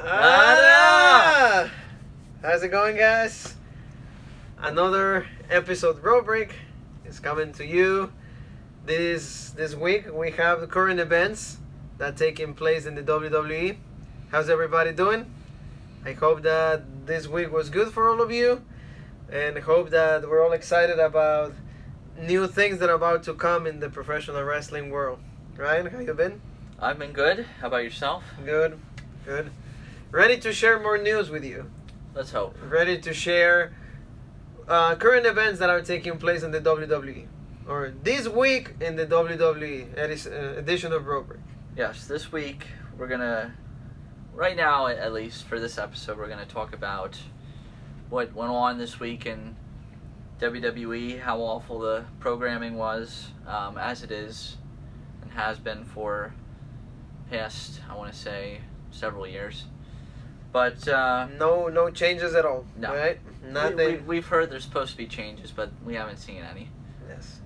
Ah! How's it going, guys? Another episode of Ropre Break is coming to you. This week we have the current events that taking place in the WWE. How's everybody doing? I hope that this week was good for all of you, and hope that we're all excited about new things that are about to come in the professional wrestling world. Ryan, how you been? I've been good. How about yourself? Good. Ready to share more news with you. Let's hope. Ready to share current events that are taking place in the WWE. Or this week in the WWE edition of Ropre Break. Yes, this week we're going to, right now at least for this episode, we're going to talk about what went on this week in WWE, how awful the programming was, as it is and has been for past, I want to say, several years. But no changes at all. No. Right? Nothing. We've heard there's supposed to be changes, but we haven't seen any. Yes.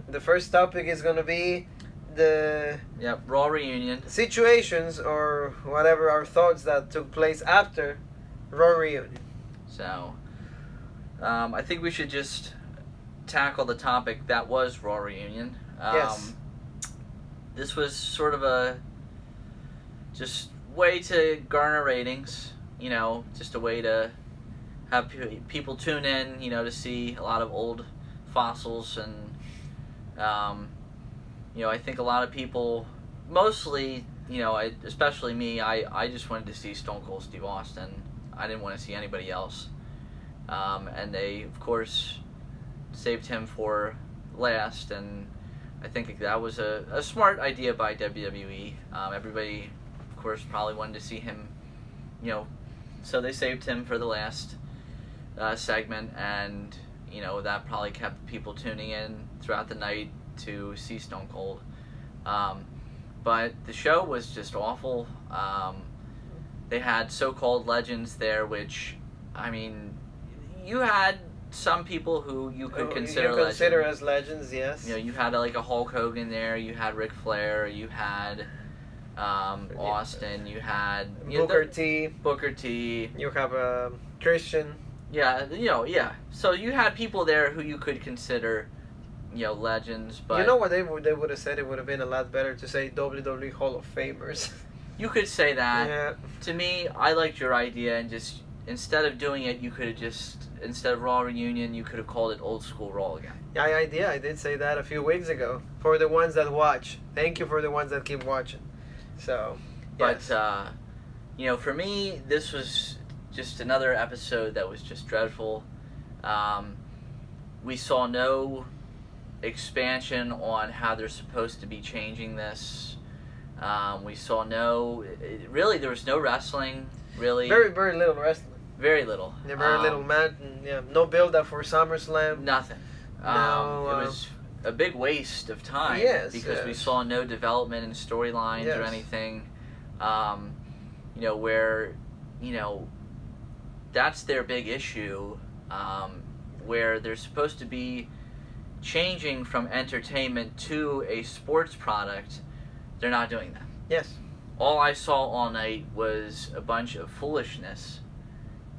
The first topic is going to be the Raw reunion situations or whatever our thoughts that took place after Raw reunion. So, I think we should just tackle the topic that was Raw reunion. Yes. This was sort of a just way to garner ratings, just a way to have people tune in, to see a lot of old fossils. And I think a lot of people, mostly, especially me, I just wanted to see Stone Cold Steve Austin. I didn't want to see anybody else. And they, of course, saved him for last, and I think that was a smart idea by WWE. Everybody, of course, probably wanted to see him, so they saved him for the last segment, and, that probably kept people tuning in throughout the night to see Stone Cold. But the show was just awful. They had so-called legends there, which, you had some people who you could consider legends. As legends, yes. You had a Hulk Hogan there, you had Ric Flair, you had Austin, you had Booker T. You have Christian. Yeah. So you had people there who you could consider, legends. But you know what they would have said? It would have been a lot better to say WWE Hall of Famers. You could say that. Yeah. To me, I liked your idea, and just instead of doing it, you could have just, instead of Raw reunion, you could have called it Old School Raw again. Yeah, I did say that a few weeks ago. For the ones that watch, thank you for the ones that keep watching. So, yes. But for me, this was just another episode that was just dreadful. We saw no expansion on how they're supposed to be changing this. We saw really there was no wrestling, really. Very, very little wrestling. Very little. Yeah, very little match. Yeah, no build up for SummerSlam. Nothing. It was a big waste of time. Yes, because we saw no development in storylines or anything. Where, that's their big issue. Where they're supposed to be changing from entertainment to a sports product. They're not doing that. Yes. All I saw all night was a bunch of foolishness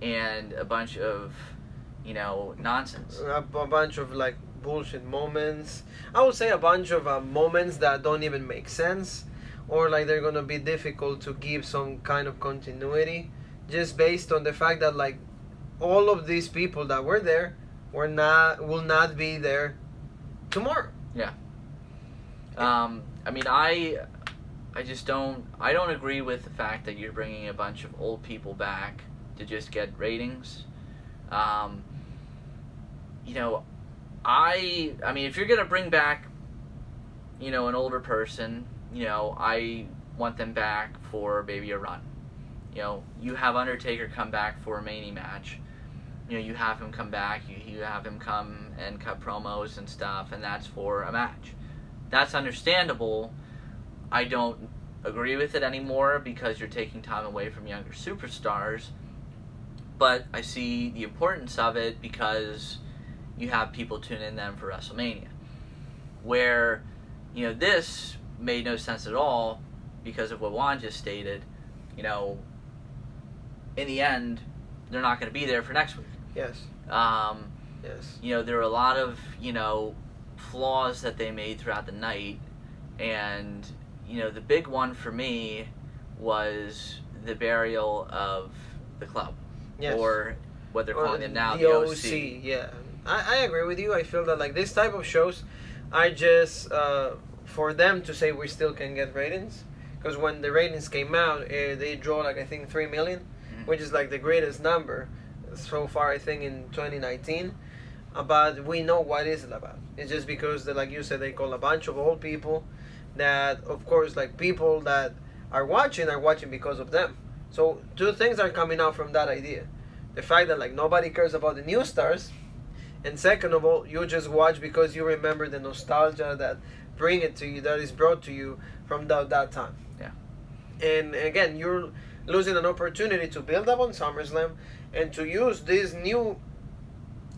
and a bunch of, nonsense. A bunch of, bullshit moments. I would say a bunch of moments that don't even make sense, or, they're going to be difficult to give some kind of continuity, just based on the fact that, all of these people that were there will not be there tomorrow. Yeah. I just don't agree with the fact that you're bringing a bunch of old people back to just get ratings. If you're going to bring back, an older person, I want them back for maybe a run. You have Undertaker come back for a Mania match. You have him come back, you have him come and cut promos and stuff, and that's for a match. That's understandable. I don't agree with it anymore because you're taking time away from younger superstars, but I see the importance of it because you have people tune in them for WrestleMania. Where, this made no sense at all because of what Juan just stated. in the end, they're not going to be there for next week. Yes. Yes. There were a lot of, flaws that they made throughout the night. And, the big one for me was the burial of the club. Yes. Or what they're calling them now, the OC. Yeah. I agree with you. I feel that like this type of shows are just for them to say we still can get ratings. Because when the ratings came out, they drew like I think 3 million, which is like the greatest number so far I think in 2019. But we know what is it about. It's just because like you said, they call a bunch of old people that of course like people that are watching because of them. So two things are coming out from that idea. The fact that like nobody cares about the new stars, and second of all, you just watch because you remember the nostalgia that bring it to you, that is brought to you from that time. Yeah. And again, you're losing an opportunity to build up on SummerSlam and to use these new,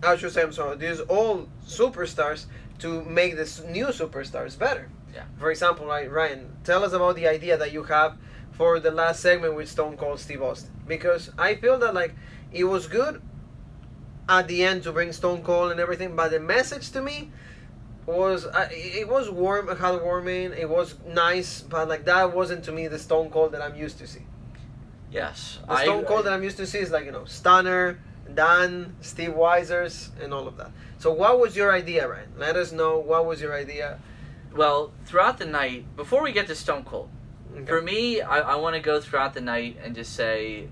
these old superstars to make these new superstars better. Yeah. For example, Ryan, tell us about the idea that you have for the last segment with Stone Cold Steve Austin. Because I feel that like it was good at the end to bring Stone Cold and everything, but the message to me was it was warm, heartwarming, it was nice, but like that wasn't to me the Stone Cold that I'm used to see. Yes. The Stone Cold that I'm used to see is like, Stunner, Dan, Steve Weisers, and all of that. So what was your idea, Ryan? Let us know, what was your idea? Well, throughout the night, before we get to Stone Cold, Okay. for me, I want to go throughout the night and just say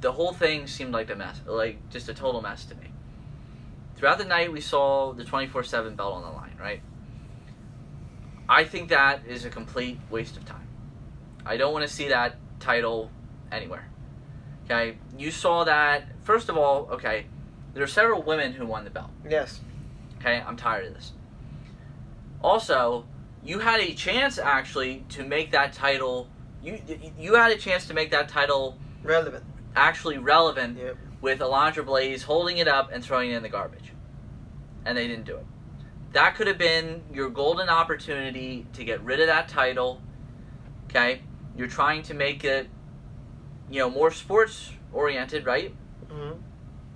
the whole thing seemed like a mess, like just a total mess to me. Throughout the night, we saw the 24/7 belt on the line, right? I think that is a complete waste of time. I don't want to see that title anywhere. Okay? You saw that, first of all, okay, there are several women who won the belt. Yes. Okay? I'm tired of this. Also, you had a chance, actually, to make that title... You had a chance to make that title... Relevant. Actually relevant, Yep. with Alundra Blaze holding it up and throwing it in the garbage. And they didn't do it. That could have been your golden opportunity to get rid of that title. Okay? You're trying to make it, more sports-oriented, right? Mm-hmm.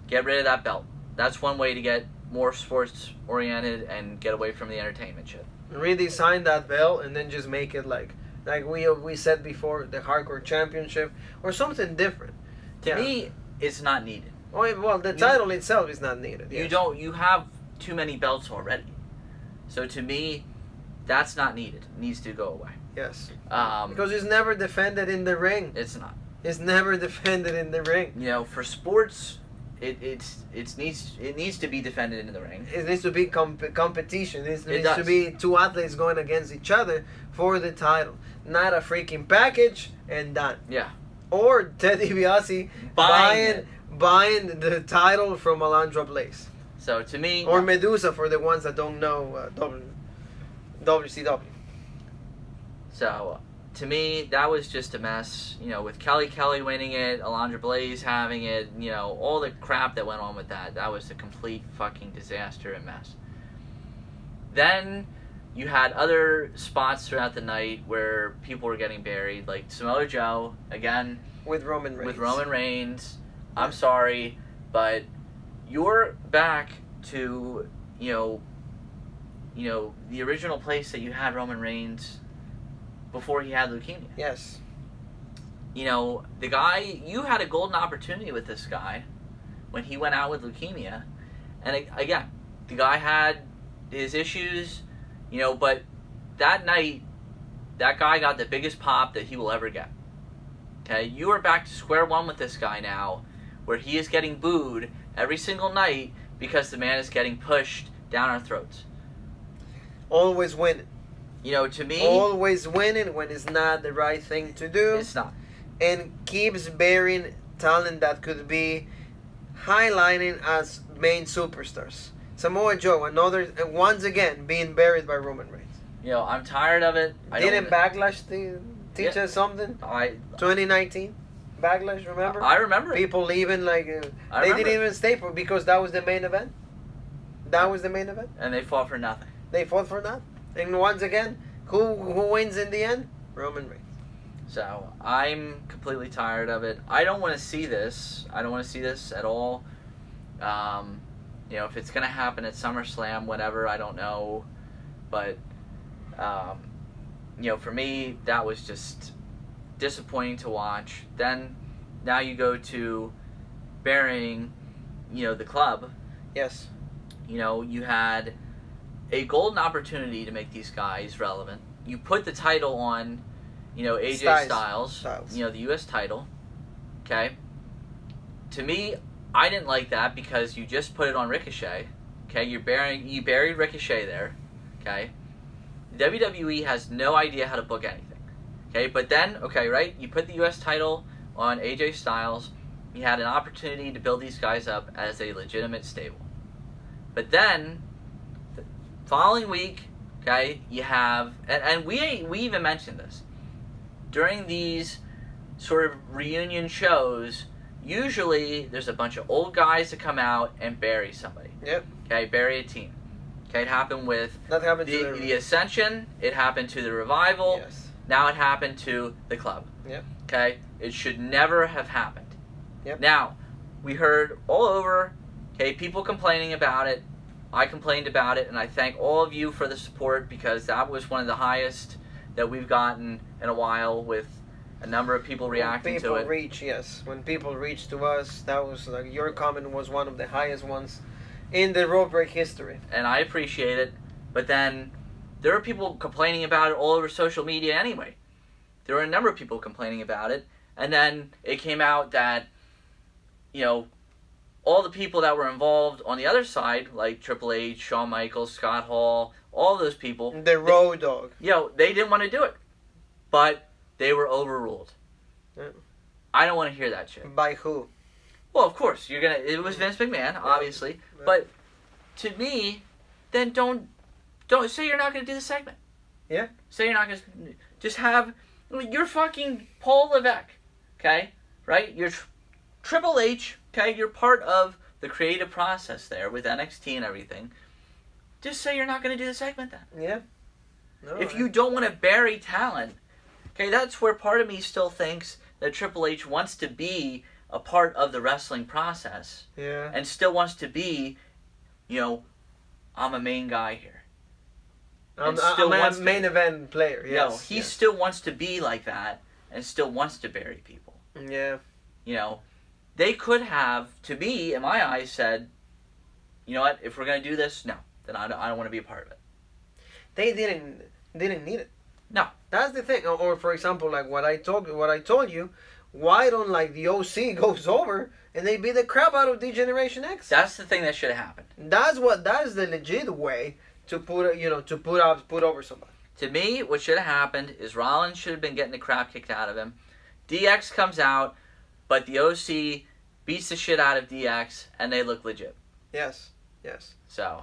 Get rid of that belt. That's one way to get more sports-oriented and get away from the entertainment shit. Redesign that belt and then just make it like we said before, the Hardcore Championship or something different. To me, it's not needed. Oh, well, the title itself is not needed. Yes. You have too many belts already. So to me, that's not needed. It needs to go away. Yes. Because it's never defended in the ring. It's not. It's never defended in the ring. For sports, it needs to be defended in the ring. It needs to be competition. It needs does. to be two athletes going against each other for the title. Not a freaking package and done. Yeah. Or Ted DiBiase buying the title from Alundra Blaze. So to me... Or Medusa for the ones that don't know WCW. So, to me, that was just a mess. With Kelly winning it, Alundra Blaze having it, all the crap that went on with that. That was a complete fucking disaster and mess. Then, you had other spots throughout the night where people were getting buried, like Samoa Joe, again. With Roman Reigns. I'm sorry, but you're back to, the original place that you had Roman Reigns before he had leukemia. Yes. The guy, you had a golden opportunity with this guy when he went out with leukemia. And again, the guy had his issues, but that night, that guy got the biggest pop that he will ever get. Okay? You are back to square one with this guy now, where he is getting booed every single night because the man is getting pushed down our throats. Always winning. To me... Always winning when it's not the right thing to do. It's not. And keeps bearing talent that could be highlighting as main superstars. Samoa Joe, once again, being buried by Roman Reigns. I'm tired of it. Didn't Backlash teach us something? 2019? Backlash, remember? I remember. People leaving they didn't even stay because that was the main event. That was the main event. And they fought for nothing. They fought for that. And once again, who wins in the end? Roman Reigns. So I'm completely tired of it. I don't want to see this. I don't want to see this at all. If it's going to happen at SummerSlam, whatever, I don't know. But, for me, that was just disappointing to watch. Then, now you go to burying, the club. Yes. You had a golden opportunity to make these guys relevant. You put the title on, AJ Styles. The U.S. title. Okay? To me, I didn't like that because you just put it on Ricochet. Okay? You buried Ricochet there. Okay? WWE has no idea how to book anything. Okay? But then, right? You put the U.S. title on AJ Styles. You had an opportunity to build these guys up as a legitimate stable. But then, the following week, okay, you have, and we even mentioned this, during these sort of reunion shows, usually there's a bunch of old guys that come out and bury somebody. Yep. Okay, bury a team. Okay, it happened with the Ascension, it happened to the Revival, yes. Now it happened to the club. Yep. Okay, it should never have happened. Yep. Now, we heard all over, people complaining about it. I complained about it, and I thank all of you for the support because that was one of the highest that we've gotten in a while with a number of people reacting to it. When people reach to us, that was like your comment was one of the highest ones in the Ropre Break history. And I appreciate it, but then there are people complaining about it all over social media anyway. There were a number of people complaining about it, and then it came out that, all the people that were involved on the other side, like Triple H, Shawn Michaels, Scott Hall, all those people. The Road Dogg. They didn't want to do it. But they were overruled. Yeah. I don't want to hear that shit. By who? Well, of course, it was Vince McMahon, obviously. Yeah. But to me, then don't say you're not going to do the segment. Yeah. Say you're not going to. Just have. You're fucking Paul Levesque. Okay? Right? You're Triple H. Okay, you're part of the creative process there with NXT and everything. Just say you're not going to do the segment then. Yeah. No, if you don't want to bury talent, okay, that's where part of me still thinks that Triple H wants to be a part of the wrestling process. Yeah. And still wants to be, I'm a main guy here. I'm a main event player, yes. No, he still wants to be like that and still wants to bury people. Yeah. They could have, to me, in my eyes, said, you know what, if we're going to do this, no, then I don't want to be a part of it. They didn't need it. No. That's the thing. Or for example, like what I told you, why don't like the OC goes over and they beat the crap out of D-Generation X? That's the thing that should have happened. That is the legit way to put over somebody. To me, what should have happened is Rollins should have been getting the crap kicked out of him. DX comes out, but the OC beats the shit out of DX, and they look legit. Yes. So,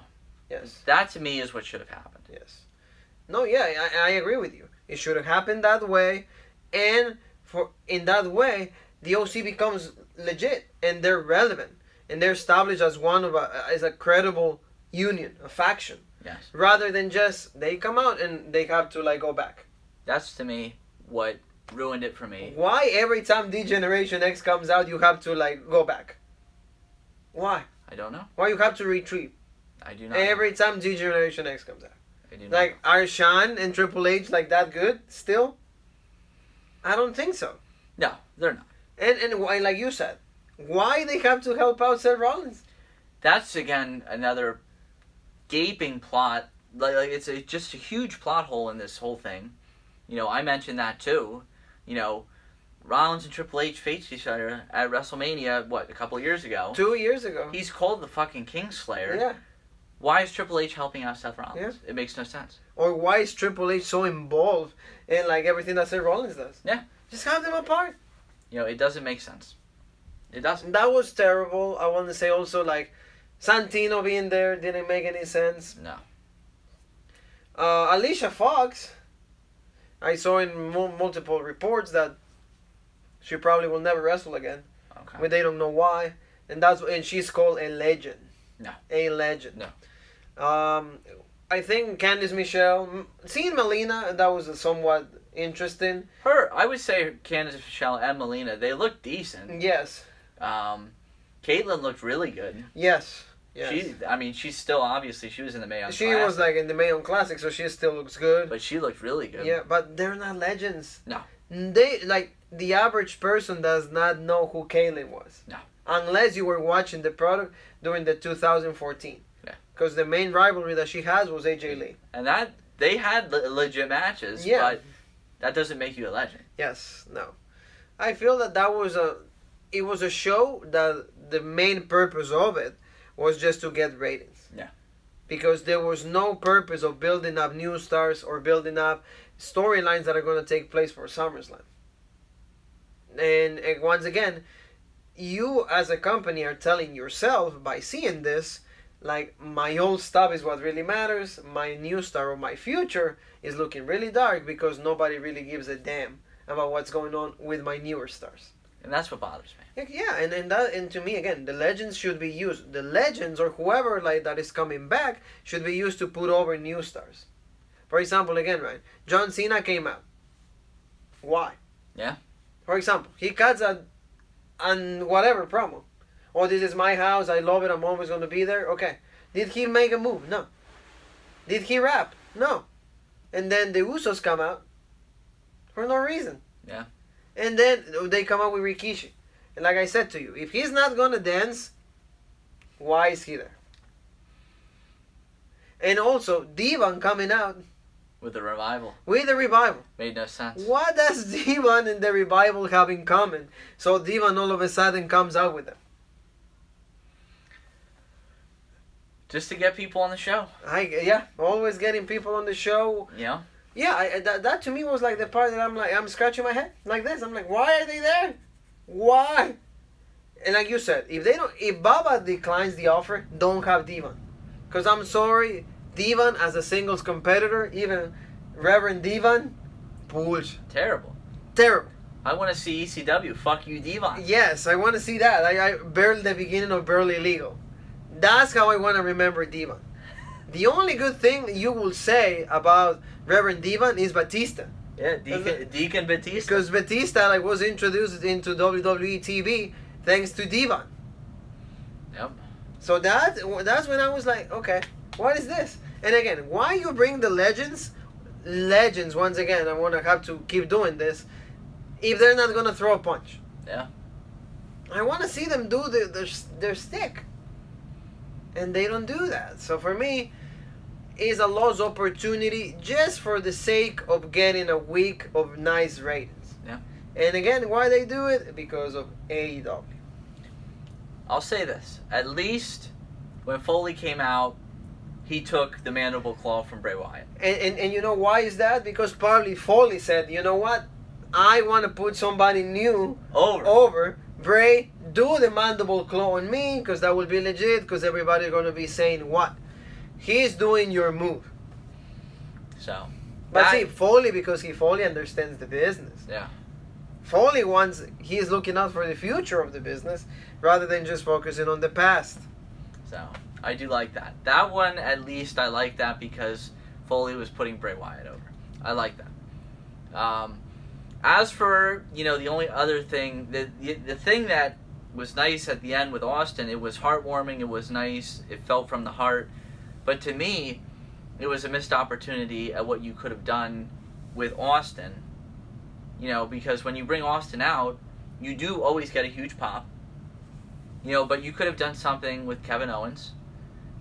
yes, that to me is what should have happened. Yes. No, yeah, I agree with you. It should have happened that way, and in that way, the OC becomes legit, and they're relevant, and they're established as as a credible union, a faction. Yes. Rather than just they come out and they have to like go back. That's to me what ruined it for me. Why every time D-Generation X comes out you have to like go back? Why? I don't know. Why you have to retreat? I do not every know. time D-Generation X comes out. I do not like know. Are Shawn and Triple H like that good still? I don't think so. No, they're not. And why, like you said, why they have to help out Seth Rollins? That's again another gaping plot. Like it's just a huge plot hole in this whole thing. I mentioned that too. Rollins and Triple H faced each other at WrestleMania, a couple of years ago? 2 years ago. He's called the fucking Kingslayer. Yeah. Why is Triple H helping out Seth Rollins? Yeah. It makes no sense. Or why is Triple H so involved in like everything that Seth Rollins does? Yeah. Just have them apart. It doesn't make sense. It doesn't. That was terrible. I want to say also like Santino being there didn't make any sense. No. Alicia Fox, I saw in multiple reports that she probably will never wrestle again. Okay. But they don't know why. And she's called a legend. No. A legend. No. I think Candice Michelle, seeing Melina, that was somewhat interesting. I would say Candice Michelle and Melina, they look decent. Yes. Caitlyn looked really good. Yes. Yes. She's still, obviously, she was in the Mae Young She Classic. was like in the Mae Young Classic, so she still looks good. But she looked really good. Yeah, but they're not legends. No. They, like, the average person does not know who Caitlyn was. No. Unless you were watching the product during the 2014. Yeah. Because the main rivalry that she has was AJ Lee. And they had legit matches, but that doesn't make you a legend. Yes, no. I feel that it was a show that the main purpose of it was just to get ratings. Yeah. Because there was no purpose of building up new stars or building up storylines that are going to take place for SummerSlam. And once again, you as a company are telling yourself by seeing this, like, my old stuff is what really matters. My new star or my future is looking really dark because nobody really gives a damn about what's going on with my newer stars. And that's what bothers me. Yeah, and to me, again, the legends should be used. The legends or whoever like that is coming back should be used to put over new stars. For example, again, right, John Cena came out. Why? Yeah. For example, he cuts on whatever promo. Oh, this is my house. I love it. I'm always going to be there. Okay. Did he make a move? No. Did he rap? No. And then the Usos come out for no reason. Yeah. And then they come out with Rikishi. And like I said to you, if he's not going to dance, why is he there? And also, Devon coming out. With the Revival. With the Revival. Made no sense. What does Devon and the Revival have in common? So Devon all of a sudden comes out with them. Just to get people on the show. Always getting people on the show. Yeah. Yeah, that to me was like the part that I'm scratching my head like this. I'm like, why are they there? Why? And like you said, if Baba declines the offer, don't have Devon. Because I'm sorry, Devon as a singles competitor, even Reverend Devon, bullshit. Terrible. I want to see ECW. Fuck you, Devon. Yes, I want to see that. I barely the beginning of Barely Legal. That's how I want to remember Devon. The only good thing you will say about Reverend Devon is Batista. Yeah, Deacon Batista. Because Batista was introduced into WWE TV thanks to Devon. Yep. So that's when I was like, okay, what is this? And again, why you bring the legends? Legends, once again, I want to have to keep doing this. If they're not going to throw a punch. Yeah. I want to see them do their stick. And they don't do that. So for me, it's a lost opportunity just for the sake of getting a week of nice ratings. Yeah. And again, why they do it? Because of AEW. I'll say this. At least when Foley came out, he took the mandible claw from Bray Wyatt. And you know why is that? Because probably Foley said, you know what? I want to put somebody new over. Bray, do the mandible claw on me because that will be legit because everybody's going to be saying what? He's doing your move. So. But see, Foley, because Foley understands the business. Yeah. Foley he's looking out for the future of the business rather than just focusing on the past. So, I do like that. That one, at least, I like that because Foley was putting Bray Wyatt over. I like that. As for, the only other thing, the thing that was nice at the end with Austin, it was heartwarming, it was nice, it felt from the heart. But to me, it was a missed opportunity at what you could have done with Austin. Because when you bring Austin out, you do always get a huge pop. But you could have done something with Kevin Owens.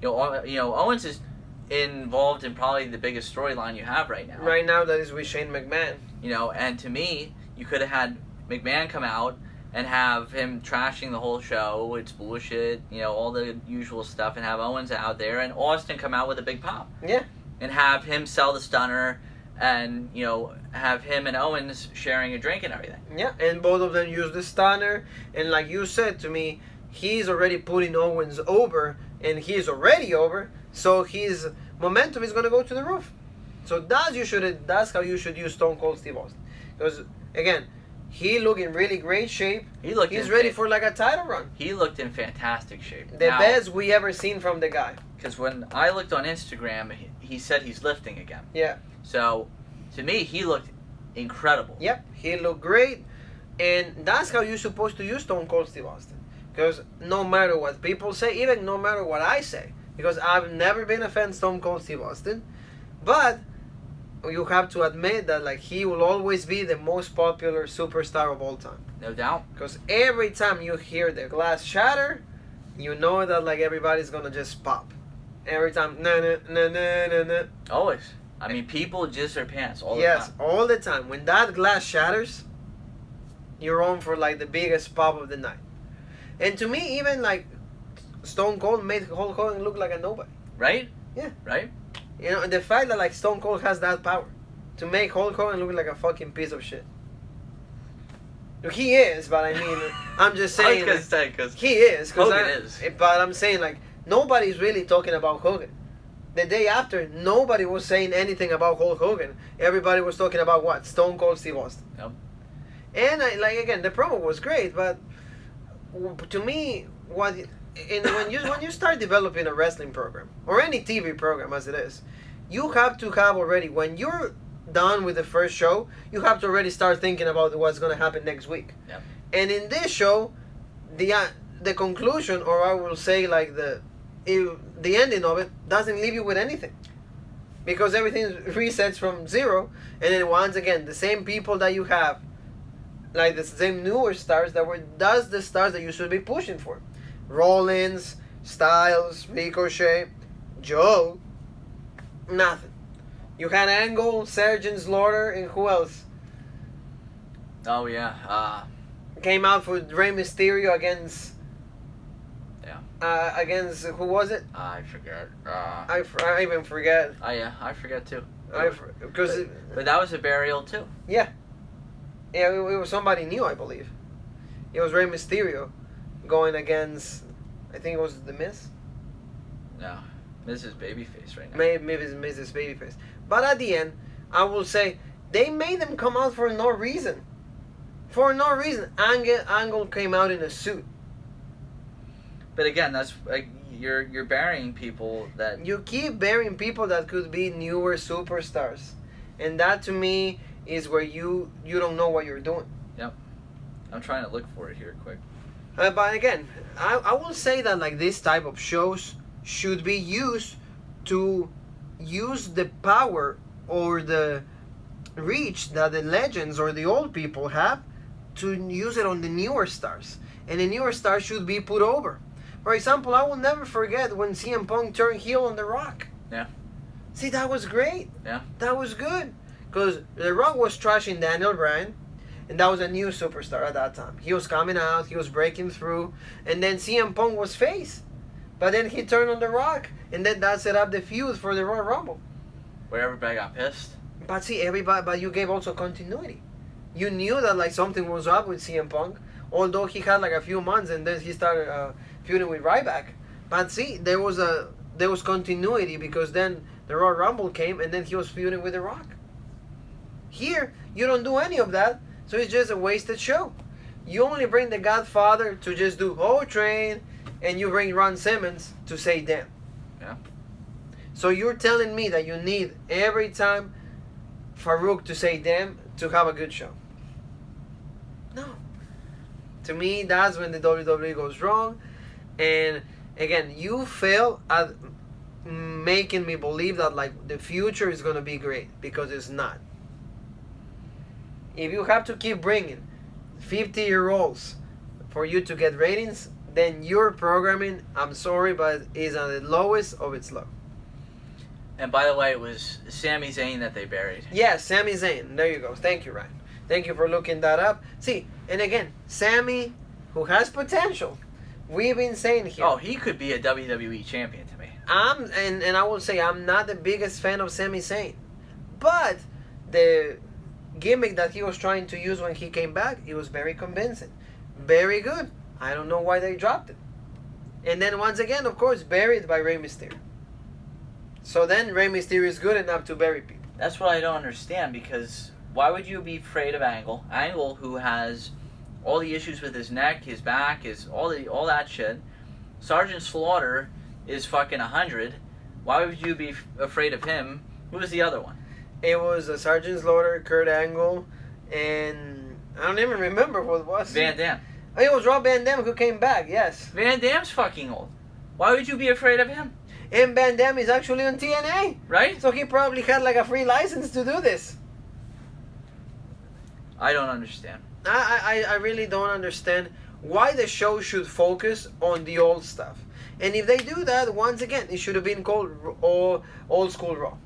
Owens is involved in probably the biggest storyline you have right now. Right now, that is with Shane McMahon. And to me, you could have had McMahon come out and have him trashing the whole show. It's bullshit, all the usual stuff, and have Owens out there, and Austin come out with a big pop. Yeah. And have him sell the stunner, and, have him and Owens sharing a drink and everything. Yeah, and both of them use the stunner, and like you said to me, he's already putting Owens over, and he's already over, so his momentum is going to go to the roof. So that's how you should use Stone Cold Steve Austin. Because, again, he looked in really great shape. He's ready for like a title run. He looked in fantastic shape. The best we ever seen from the guy. Because when I looked on Instagram, he said he's lifting again. Yeah. So, to me, he looked incredible. Yep, he looked great, and that's how you're supposed to use Stone Cold Steve Austin. Because no matter what people say, even no matter what I say, because I've never been a fan of Stone Cold Steve Austin, but you have to admit that like he will always be the most popular superstar of all time. No doubt. Because every time you hear the glass shatter, you know that like everybody's gonna just pop. Every time, no, no, no, no, no, no. Always. I mean, people jizz their pants all the Yes, time. all the time. When that glass shatters, you're on for like the biggest pop of the night. And to me, even like Stone Cold made Hulk Hogan look like a nobody. Right? Yeah. Right? You know, and the fact that like Stone Cold has that power to make Hulk Hogan look like a fucking piece of shit. He is, but I mean, I'm just saying. I was gonna say, because he is. Hogan is. But I'm saying like nobody's really talking about Hogan. The day after, nobody was saying anything about Hulk Hogan. Everybody was talking about what? Stone Cold Steve Austin. Yep. And like again, the promo was great, but to me, when you start developing a wrestling program or any TV program as it is, you have to have already, when you're done with the first show, you have to already start thinking about what's going to happen next week. Yep. And in this show, the conclusion, or I will say like the ending of it, doesn't leave you with anything, because everything resets from zero, and then once again the same people that you have, like the same newer stars that's the stars that you should be pushing for. Rollins, Styles, Ricochet, Joe, nothing. You had Angle, Sergeant Slaughter, and who else? Oh, yeah. Came out for Rey Mysterio against... Yeah. Against, who was it? I forget. I even forget. Yeah, I forget too. But that was a burial too. Yeah. Yeah, it was somebody new, I believe. It was Rey Mysterio going against, I think it was The Miz. No, Miz is babyface right now. Maybe it's Mrs. Babyface. But at the end, I will say, they made them come out for no reason. For no reason. Angle came out in a suit. But again, that's like you're burying people that... You keep burying people that could be newer superstars. And that to me is where you don't know what you're doing. Yep. I'm trying to look for it here quick. But again, I will say that like this type of shows should be used to use the power or the reach that the legends or the old people have to use it on the newer stars. And the newer stars should be put over. For example, I will never forget when CM Punk turned heel on The Rock. Yeah. See, that was great. Yeah. That was good. Because The Rock was trashing Daniel Bryan, and that was a new superstar at that time. He was coming out, he was breaking through, and then CM Punk was face. But then he turned on The Rock, and then that set up the feud for the Royal Rumble. Where everybody got pissed. But see, but you gave also continuity. You knew that like something was up with CM Punk, although he had like a few months, and then he started feuding with Ryback. But see, there was continuity, because then the Royal Rumble came, and then he was feuding with The Rock. Here, you don't do any of that, so it's just a wasted show. You only bring the Godfather to just do whole train, and you bring Ron Simmons to say damn. Yeah. So you're telling me that you need every time Farouk to say damn to have a good show? No. To me, that's when the WWE goes wrong. And again, you fail at making me believe that like the future is going to be great, because it's not. If you have to keep bringing 50-year-olds for you to get ratings, then your programming, I'm sorry, but is at the lowest of its low. And by the way, it was Sami Zayn that they buried. Yes, Sami Zayn. There you go. Thank you, Ryan. Thank you for looking that up. See, and again, Sami, who has potential, we've been saying here. Oh, he could be a WWE champion to me. And I will say I'm not the biggest fan of Sami Zayn, but the gimmick that he was trying to use when he came back, it was very convincing, very good. I don't know why they dropped it. And then once again, of course, buried by Rey Mysterio. So then Rey Mysterio is good enough to bury people. That's what I don't understand, because why would you be afraid of Angle? Angle, who has all the issues with his neck, his back, all that shit. Sergeant Slaughter is fucking 100. Why would you be afraid of him? Who was the other one? It was Sergeant Slaughter, Kurt Angle, and I don't even remember what it was. Van Dam. Oh, it was Rob Van Dam who came back, yes. Van Dam's fucking old. Why would you be afraid of him? And Van Dam is actually on TNA. Right? So he probably had like a free license to do this. I don't understand. I really don't understand why the show should focus on the old stuff. And if they do that, once again, it should have been called Old School Raw.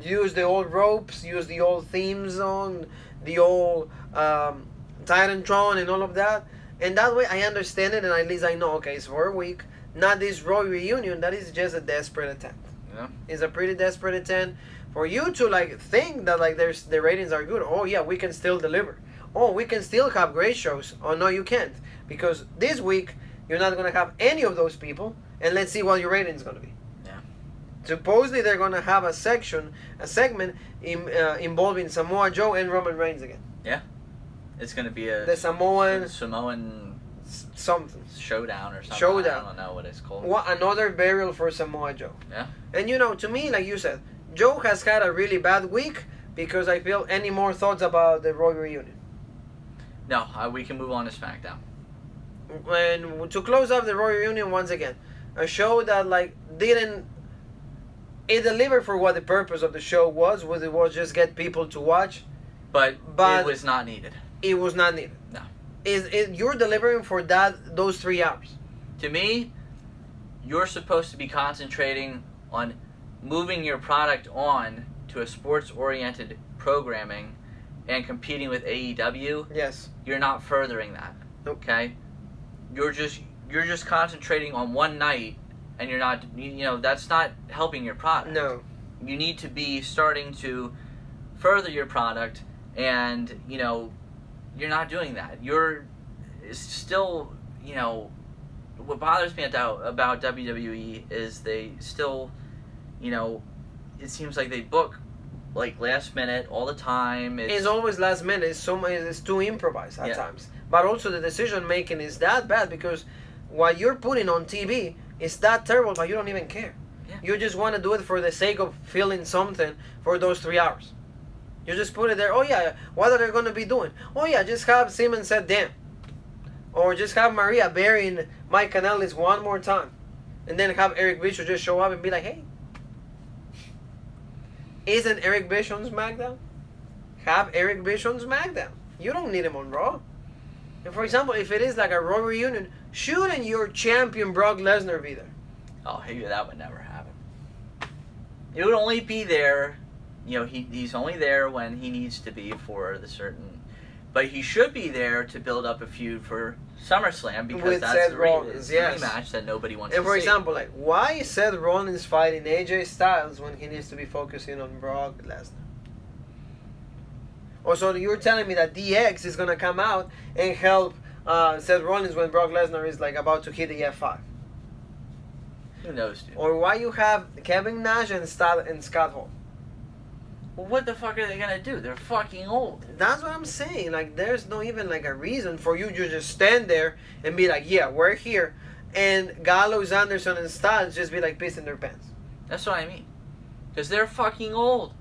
Use the old ropes, use the old theme song, the old Titantron and all of that. And that way I understand it, and at least I know, okay, it's for a week. Not this Raw reunion, that is just a desperate attempt. Yeah. It's a pretty desperate attempt for you to like think that like the ratings are good. Oh yeah, we can still deliver. Oh, we can still have great shows. Oh no, you can't, because this week you're not gonna have any of those people, and let's see what your rating's gonna be. Yeah. Supposedly they're gonna have a segment involving Samoa Joe and Roman Reigns again. Yeah. It's gonna be a The Samoan something showdown or something. Showdown. I don't know what it's called. Another burial for Samoa Joe. Yeah. And you know, to me, like you said, Joe has had a really bad week because I feel any more thoughts about the Royal Reunion. No, we can move on to SmackDown. And to close up the Royal Reunion once again, a show that like it delivered for what the purpose of the show was it was just get people to watch. But But- it was not needed. It was not needed. No. You're delivering for those 3 hours. To me, you're supposed to be concentrating on moving your product on to a sports-oriented programming and competing with AEW. Yes. You're not furthering that. Nope. Okay? You're just concentrating on one night, and you're not, that's not helping your product. No. You need to be starting to further your product, and you're not doing that. You're still, what bothers me about WWE is they still, it seems like they book like last minute all the time. It's always last minute. It's too improvised at Yeah. times. But also the decision making is that bad because what you're putting on TV is that terrible, but you don't even care. Yeah. You just want to do it for the sake of feeling something for those 3 hours. You just put it there. Oh yeah, what are they going to be doing? Oh yeah, just have Simmons said damn. Or just have Maria burying Mike Kanellis one more time. And then have Eric Bischoff just show up and be like, hey. Isn't Eric Bischoff on SmackDown? Have Eric Bischoff on SmackDown. You don't need him on Raw. And for example, if it is like a Raw reunion, shouldn't your champion Brock Lesnar be there? Oh, that would never happen. It would only be there, he's only there when he needs to be for the certain... But he should be there to build up a feud for SummerSlam because With that's Seth the Rollins, yes. rematch that nobody wants And to for see. example, like, why is Seth Rollins fighting AJ Styles when he needs to be focusing on Brock Lesnar? Also, you're telling me that DX is going to come out and help Seth Rollins when Brock Lesnar is like about to hit the F5? Who knows, dude? Or why you have Kevin Nash and Scott Hall? Well, what the fuck are they going to do? They're fucking old. That's what I'm saying. Like, there's no even like a reason for you to just stand there and be like, yeah, we're here. And Gallows, Anderson, and Styles just be like pissing their pants. That's what I mean. Because they're fucking old.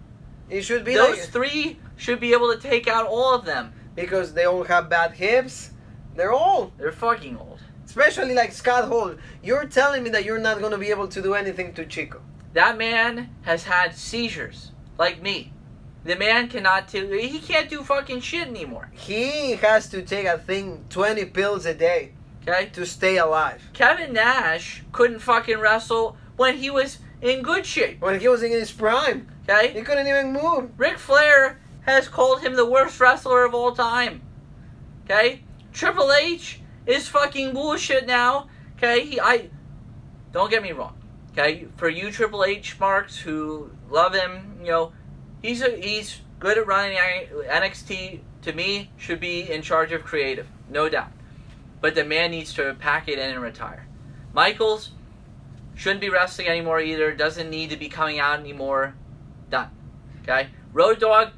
It should be Those like... three should be able to take out all of them. Because they all have bad hips. They're old. They're fucking old. Especially like Scott Hall. You're telling me that you're not going to be able to do anything to Chico. That man has had seizures. Like me. The man he can't do fucking shit anymore. He has to take, I think, 20 pills a day. Okay? To stay alive. Kevin Nash couldn't fucking wrestle when he was in good shape. When he was in his prime. Okay? He couldn't even move. Ric Flair has called him the worst wrestler of all time. Okay? Triple H is fucking bullshit now. Okay? Don't get me wrong. Okay? For you Triple H marks who love him, he's good at running NXT. To me, should be in charge of creative. No doubt. But the man needs to pack it in and retire. Michaels shouldn't be wrestling anymore either. Doesn't need to be coming out anymore. Done. Okay? Road Dogg,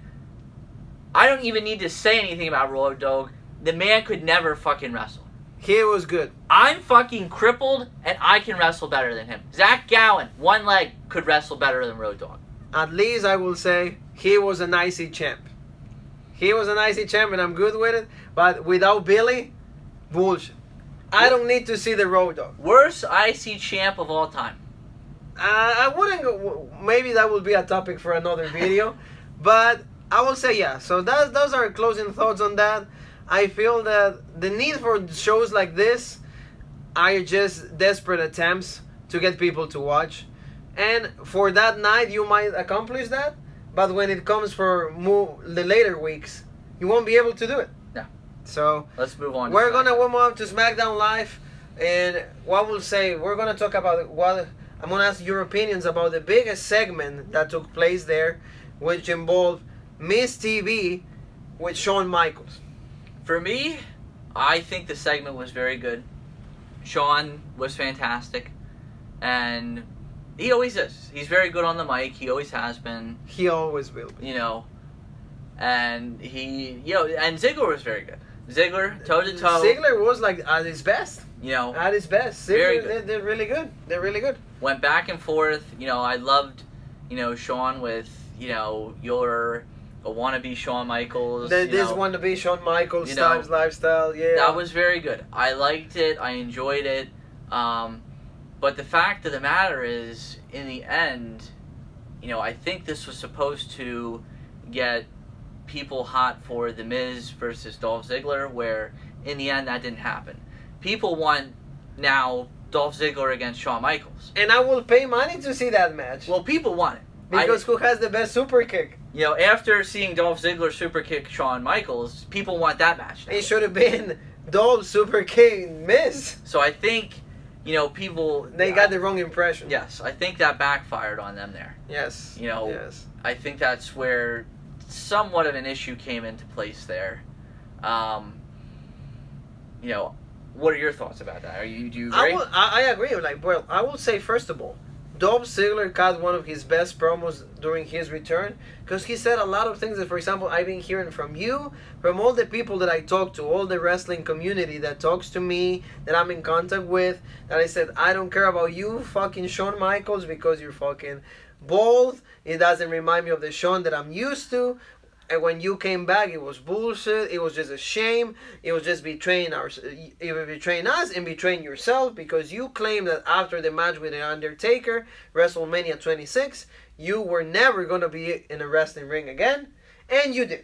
I don't even need to say anything about Road Dogg. The man could never fucking wrestle. He was good. I'm fucking crippled, and I can wrestle better than him. Zach Gowen, one leg, could wrestle better than Road Dogg. At least I will say he was an IC champ. He was an IC champ, and I'm good with it. But without Billy, bullshit. I don't need to see the Road Dogg. Worst IC champ of all time. I wouldn't go. Maybe that will be a topic for another video, but I will say yeah. So those are closing thoughts on that. I feel that the need for shows like this are just desperate attempts to get people to watch, and for that night you might accomplish that, but when it comes for the later weeks, you won't be able to do it. Yeah. So let's move on. We're gonna move on to SmackDown Live, and what we'll say, we're gonna talk about what. I'm going to ask your opinions about the biggest segment that took place there, which involved Miss TV with Shawn Michaels. For me, I think the segment was very good. Shawn was fantastic. And he always is. He's very good on the mic. He always has been. He always will be. You know. And and Ziggler was very good. Ziggler, toe-to-toe. Ziggler was like at his best. You know. At his best. Ziggler, they're really good. They're really good. Went back and forth. I loved, Shawn with, you're a wannabe Shawn Michaels. This wannabe Shawn Michaels lifestyle, yeah. That was very good. I liked it. I enjoyed it. But the fact of the matter is, in the end, I think this was supposed to get people hot for The Miz versus Dolph Ziggler, where in the end that didn't happen. People want now Dolph Ziggler against Shawn Michaels. And I will pay money to see that match. Well, people want it. Because who has the best super kick? After seeing Dolph Ziggler super kick Shawn Michaels, people want that match now. It should have been Dolph super kick Miz. So I think, people... They got the wrong impression. Yes, I think that backfired on them there. Yes. Yes. I think that's where somewhat of an issue came into place there. What are your thoughts about that? Do you agree? I agree. I will say, first of all, Dolph Ziggler got one of his best promos during his return, because he said a lot of things that, for example, I've been hearing from you, from all the people that I talk to, all the wrestling community that talks to me, that I'm in contact with, that I said, I don't care about you fucking Shawn Michaels because you're fucking bald. It doesn't remind me of the Shawn that I'm used to. And when you came back, it was bullshit. It was just a shame. It was just betraying us and betraying yourself, because you claimed that after the match with The Undertaker, WrestleMania 26, you were never going to be in a wrestling ring again. And you did.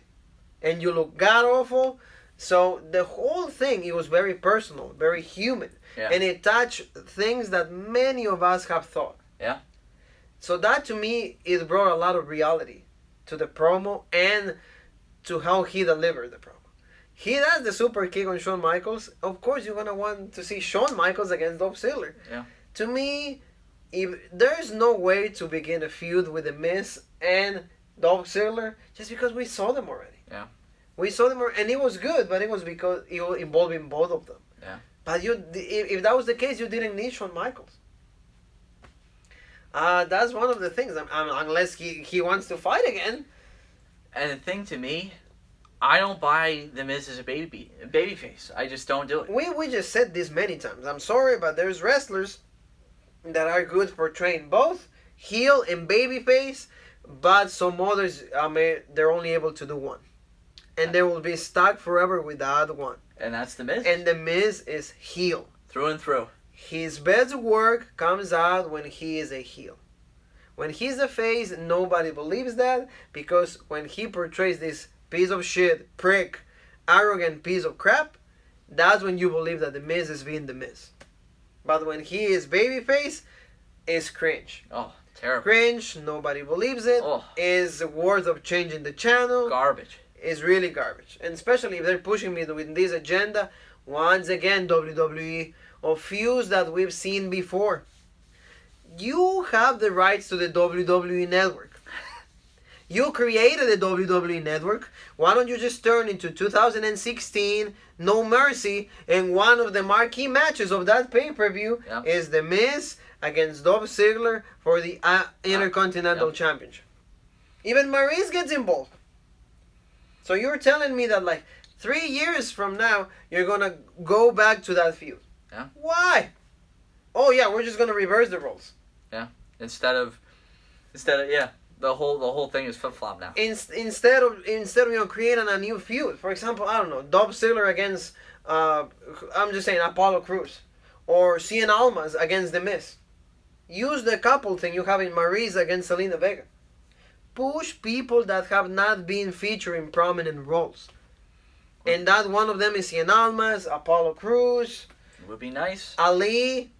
And you look god-awful. So the whole thing, it was very personal, very human. Yeah. And it touched things that many of us have thought. Yeah. So that, to me, it brought a lot of reality to the promo and to how he delivered the promo. He does the super kick on Shawn Michaels. Of course, you're going to want to see Shawn Michaels against Dolph Ziggler. Yeah. To me, there's no way to begin a feud with The Miz and Dolph Ziggler just because we saw them already. Yeah. We saw them already, and it was good, but it was because it was involving both of them. Yeah. But if that was the case, you didn't need Shawn Michaels. That's one of the things. Unless he wants to fight again. And the thing to me, I don't buy The Miz as a babyface. I just don't do it. We just said this many times. I'm sorry, but there's wrestlers that are good for portraying both heel and babyface, but some others, they're only able to do one. And they will be stuck forever with the other one. And that's The Miz. And The Miz is heel. Through and through. His best work comes out when he is a heel. When he's a face, nobody believes that, because when he portrays this piece of shit, prick, arrogant piece of crap, that's when you believe that The Miz is being The Miz. But when he is babyface, it's cringe. Oh, terrible. Cringe, nobody believes it. Oh. Is worth of changing the channel. Garbage. It's really garbage. And especially if they're pushing me with this agenda, once again, WWE, of feuds that we've seen before. You have the rights to the WWE Network. You created the WWE Network. Why don't you just turn into 2016 No Mercy, and one of the marquee matches of that pay-per-view is The Miz against Dolph Ziggler for the Intercontinental Championship. Even Maurice gets involved. So you're telling me that 3 years from now, you're going to go back to that feud. Yeah. Why? Oh yeah, we're just gonna reverse the roles. Yeah. Instead of yeah. the whole thing is flip flop now. Instead of creating a new feud. For example, I don't know, Dolph Ziggler against I'm just saying Apollo Crews, or Cien Almas against The Miz. Use the couple thing you have in Maryse against Selena Vega. Push people that have not been featured in prominent roles. And that one of them is Cien Almas, Apollo Crews. It would be nice. Ali.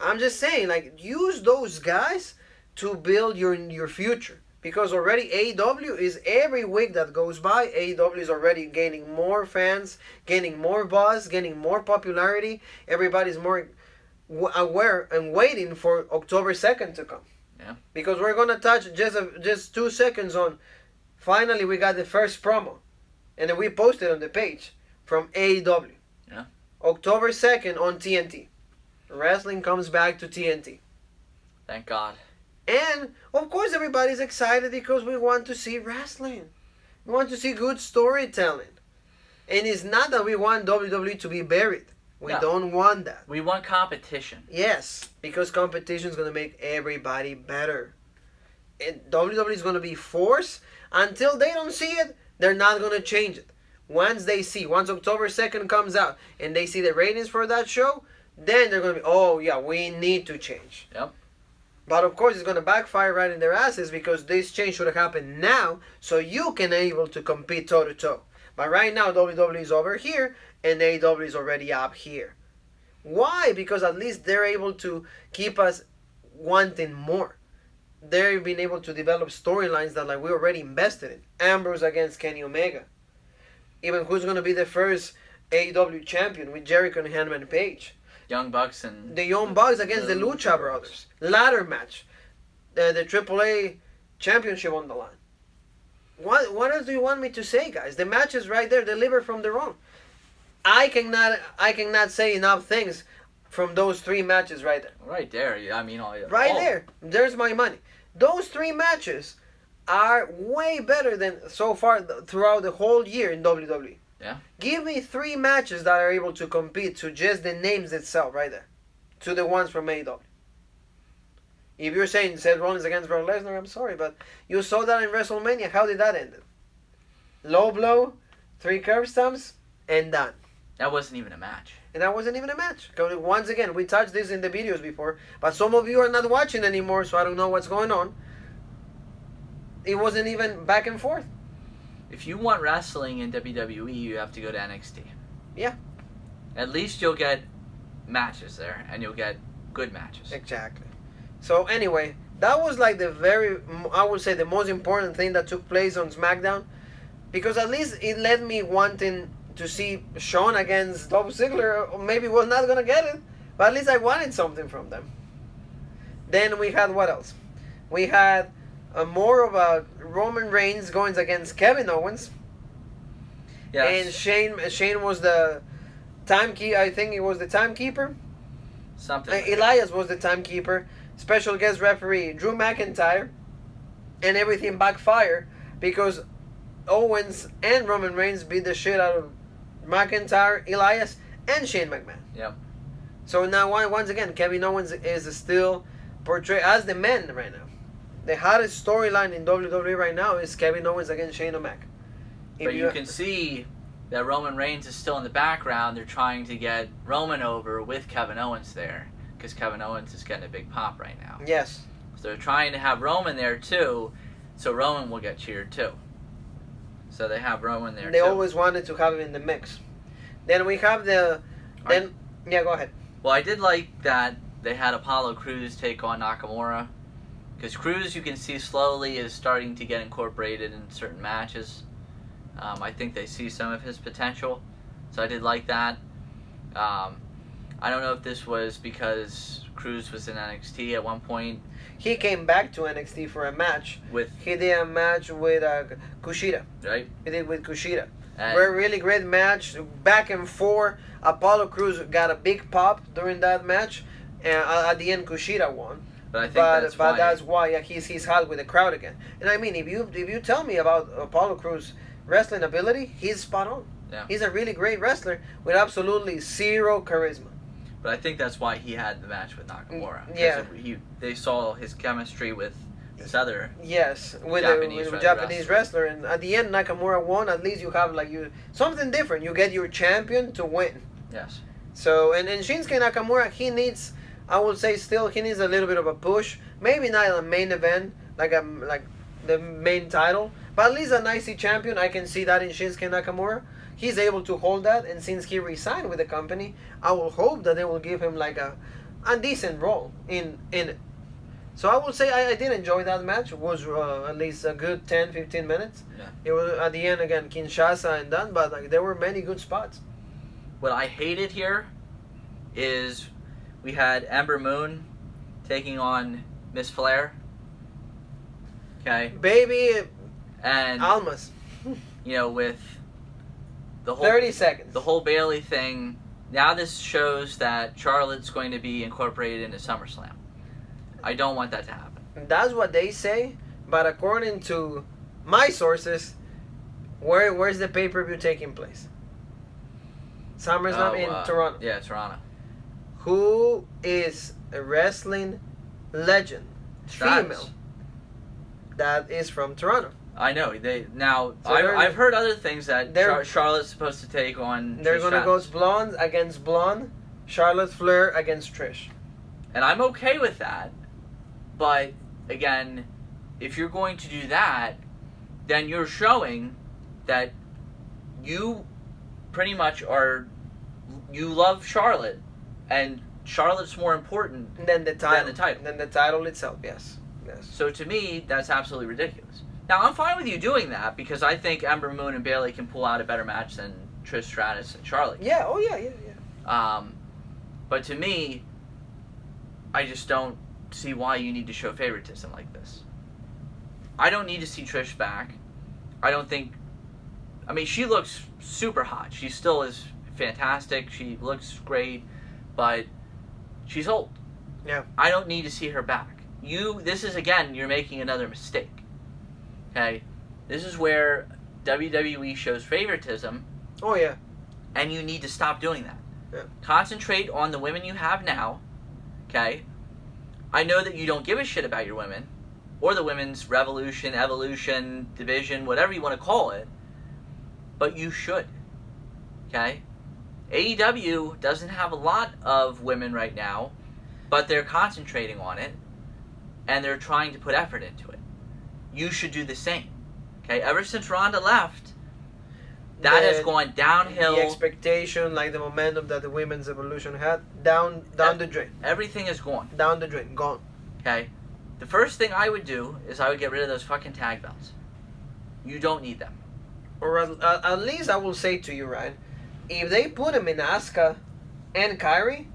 I'm just saying, like, use those guys to build your future. Because already AEW is, every week that goes by, AEW is already gaining more fans, gaining more buzz, gaining more popularity. Everybody's more aware and waiting for October 2nd to come. Yeah. Because we're going to touch just 2 seconds on, finally we got the first promo. And then we posted on the page from AEW. Yeah. October 2nd on TNT. Wrestling comes back to TNT. Thank God. And, of course, everybody's excited because we want to see wrestling. We want to see good storytelling. And it's not that we want WWE to be buried. We don't want that. We want competition. Yes, because competition is going to make everybody better. And WWE is going to be forced. Until they don't see it, they're not going to change it. Once October 2nd comes out and they see the ratings for that show, then they're going to be, oh yeah, we need to change. Yep. But of course it's going to backfire right in their asses, because this change should have happened now so you can able to compete toe to toe. But right now WWE is over here and AEW is already up here. Why? Because at least they're able to keep us wanting more. They've been able to develop storylines that, like, we already invested in. Ambrose against Kenny Omega. Even who's going to be the first AEW champion with Jericho and Hangman Page. Young Bucks and... The Young Bucks against the Lucha Brothers. Ladder match. The AAA championship on the line. What else do you want me to say, guys? The match is right there. Deliver from the wrong. I cannot say enough things from those 3 matches right there. Right there. I mean, there. There's my money. Those 3 matches are way better than so far throughout the whole year in WWE. Yeah. Give me 3 matches that are able to compete to just the names itself right there. To the ones from AEW. If you're saying Seth Rollins against Brock Lesnar, I'm sorry, but you saw that in WrestleMania. How did that end? Low blow, 3 curb stomps, and done. That wasn't even a match. And that wasn't even a match. Once again, we touched this in the videos before, but some of you are not watching anymore, so I don't know what's going on. It wasn't even back and forth. If you want wrestling in WWE, you have to go to NXT. Yeah. At least you'll get matches there, and you'll get good matches. Exactly. So anyway, that was like I would say the most important thing that took place on SmackDown, because at least it led me wanting to see Shawn against Dolph Ziggler. Maybe we're not going to get it, but at least I wanted something from them. Then we had what else? We had more of a Roman Reigns going against Kevin Owens. Yes. And Shane was the timekeeper. I think it was the timekeeper. Something. Like Elias was the timekeeper. Special guest referee Drew McIntyre. And everything backfired because Owens and Roman Reigns beat the shit out of McIntyre, Elias, and Shane McMahon. Yep. So now, once again, Kevin Owens is still portrayed as the man right now. The hottest storyline in WWE right now is Kevin Owens against Shane O'Mac. But you can see that Roman Reigns is still in the background. They're trying to get Roman over with Kevin Owens there, because Kevin Owens is getting a big pop right now. Yes. So they're trying to have Roman there too, so Roman will get cheered too. So they have Roman there too. They always wanted to have him in the mix. Then we have yeah, go ahead. Well, I did like that they had Apollo Crews take on Nakamura. Because Crews, you can see slowly, is starting to get incorporated in certain matches. I think they see some of his potential. So I did like that. I don't know if this was because Crews was in NXT at one point. He came back to NXT for a match. He did a match with Kushida. Right. He did with Kushida. Really great match. Back and forth. Apollo Crews got a big pop during that match. And at the end, Kushida won. But I think that's why he's hot with the crowd again. And I mean, if you tell me about Apollo Crews' wrestling ability, he's spot on. Yeah. He's a really great wrestler with absolutely zero charisma. But I think that's why he had the match with Nakamura. Yeah. They saw his chemistry with this other yes, with Japanese a Japanese wrestler, and at the end Nakamura won. At least you have something different. You get your champion to win. Yes. So and Shinsuke Nakamura, he needs, I would say, still he needs a little bit of a push. Maybe not a main event like the main title, but at least an IC champion. I can see that in Shinsuke Nakamura. He's able to hold that, and since he resigned with the company, I will hope that they will give him like a decent role in it. So I would say I did enjoy that match. It was at least a good 10-15 minutes. Yeah. It was at the end again Kinshasa and done, but like there were many good spots. What I hated here is we had Ember Moon taking on Miss Flair. Okay. Baby And Almas. with the whole 30 seconds. the whole Bailey thing. Now this shows that Charlotte's going to be incorporated into SummerSlam. I don't want that to happen. That's what they say, but according to my sources, where's the pay-per-view taking place? SummerSlam in Toronto. Yeah, Toronto. Who is a wrestling legend, female, that is from Toronto? I know. So I've heard other things that Charlotte's supposed to take on. They're Trish gonna go Stratus. blonde against blonde, Charlotte Flair against Trish. And I'm okay with that. But again, if you're going to do that, then you're showing that you pretty much you love Charlotte, and Charlotte's more important Than the title. Than the title itself. Yes. So to me, that's absolutely ridiculous. Now I'm fine with you doing that because I think Ember Moon and Bayley can pull out a better match than Trish Stratus and Charlotte. Yeah. Oh yeah. But to me, I just don't see why you need to show favoritism like this. I don't need to see Trish back. I don't think. I mean, she looks super hot. She still is fantastic. She looks great, but she's old. Yeah. I don't need to see her back. This is, again, you're making another mistake. Okay? This is where WWE shows favoritism. Oh, yeah. And you need to stop doing that. Yeah. Concentrate on the women you have now. Okay? I know that you don't give a shit about your women, or the women's revolution, evolution, division, whatever you want to call it, but you should. Okay? AEW doesn't have a lot of women right now, but they're concentrating on it, and they're trying to put effort into it. You should do the same. Okay? Ever since Ronda left, that has gone downhill. The expectation, like the momentum that the women's evolution had, down the drain. Everything is gone. Down the drain. Gone. Okay? The first thing I would do is I would get rid of those fucking tag belts. You don't need them. Or at least I will say to you, Ryan, if they put them in Asuka and Kairi,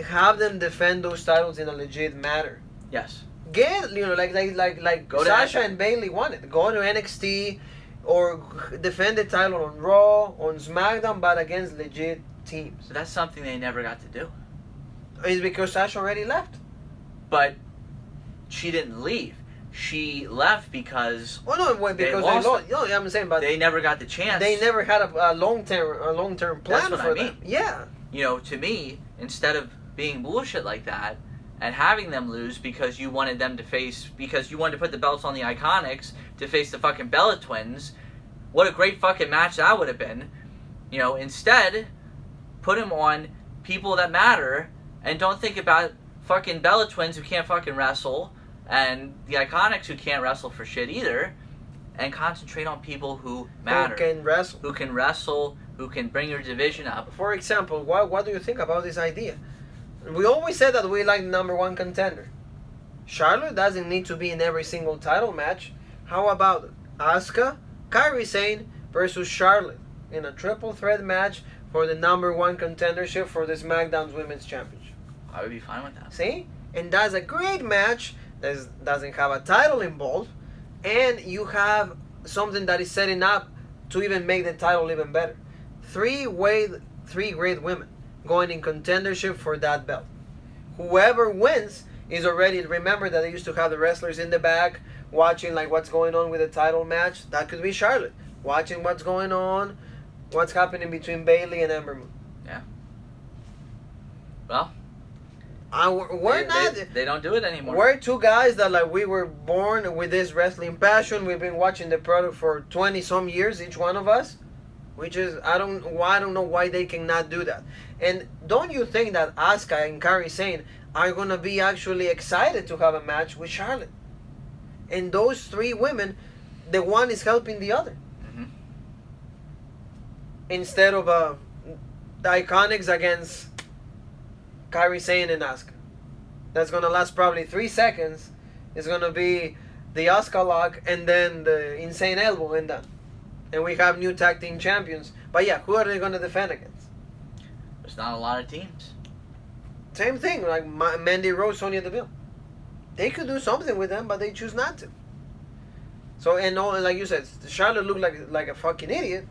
have them defend those titles in a legit manner. Yes. Get, like Go to Sasha and Bayley wanted. Go to NXT or defend the title on Raw, on SmackDown, but against legit teams. So that's something they never got to do. It's because Sasha already left. But she didn't leave. She left because Because they lost. No, I'm saying, but they never got the chance. They never had a long term plan That's what for I them. mean. Yeah. To me, instead of being bullshit like that and having them lose because you wanted them to face, because you wanted to put the belts on the Iconics to face the fucking Bella Twins, what a great fucking match that would have been. Instead, put them on people that matter and don't think about fucking Bella Twins who can't fucking wrestle and the Iconics who can't wrestle for shit either, and concentrate on people who matter. Who can wrestle, who can bring your division up. For example, what do you think about this idea? We always said that we like the number one contender. Charlotte doesn't need to be in every single title match. How about Asuka, Kairi Sane versus Charlotte in a triple threat match for the number one contendership for the SmackDown Women's Championship? I would be fine with that. See? And that's a great match that doesn't have a title involved, and you have something that is setting up to even make the title even better. Three great women going in contendership for that belt. Whoever wins is already, remember that they used to have the wrestlers in the back watching like what's going on with the title match. That could be Charlotte watching what's going on, what's happening between Bayley and Ember Moon. Yeah. Well, We're not. They don't do it anymore. We're two guys that like we were born with this wrestling passion. We've been watching the product for 20 some years, each one of us. Which is I don't know why they cannot do that. And don't you think that Asuka and Kairi Sane are gonna be actually excited to have a match with Charlotte? And those three women, the one is helping the other. Mm-hmm. Instead of the Iconics against Kairi Sane and Asuka. That's gonna last probably 3 seconds. It's gonna be the Asuka lock and then the insane elbow and done. And we have new tag team champions. But yeah, who are they gonna defend against? There's not a lot of teams. Same thing, like Mandy Rose, Sonya Deville. They could do something with them, but they choose not to. So, and all, like you said, Charlotte looked like a fucking idiot.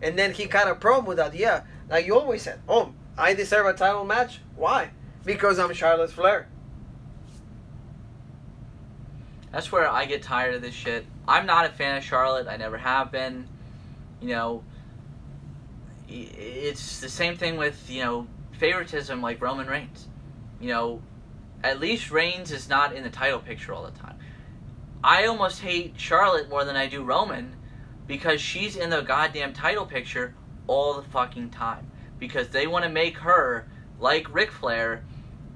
And then he cut a promo with that. Yeah, like you always said, oh, I deserve a title match? Why? Because I'm Charlotte Flair. That's where I get tired of this shit. I'm not a fan of Charlotte. I never have been. You know, it's the same thing with, you know, favoritism like Roman Reigns. You know, at least Reigns is not in the title picture all the time. I almost hate Charlotte more than I do Roman because she's in the goddamn title picture all the fucking time. Because they want to make her like Ric Flair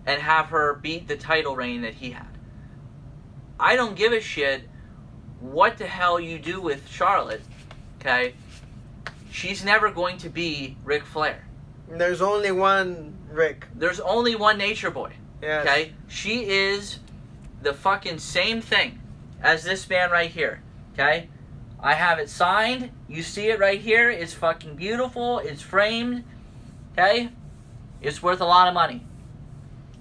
and have her beat the title reign that he had. I don't give a shit what the hell you do with Charlotte, okay? She's never going to be Ric Flair. There's only one Rick. There's only one Nature Boy. Yes. Okay? She is the fucking same thing as this man right here. Okay? I have it signed. You see it right here. It's fucking beautiful. It's framed. Okay? It's worth a lot of money.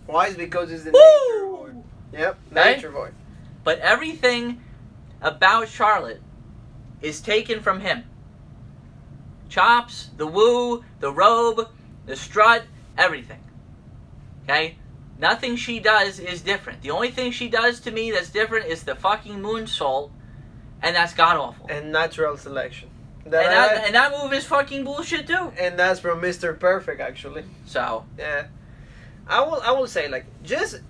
Why? Is because it's the Woo! Nature Boy. Yep, Okay? Nature Boy. But everything about Charlotte is taken from him. Chops, the woo, the robe, the strut, everything. Okay? Nothing she does is different. The only thing she does to me that's different is the fucking moonsault, and that's god-awful. And natural selection. And that move is fucking bullshit too. And that's from Mr. Perfect, actually. So, yeah. I will say, like, just,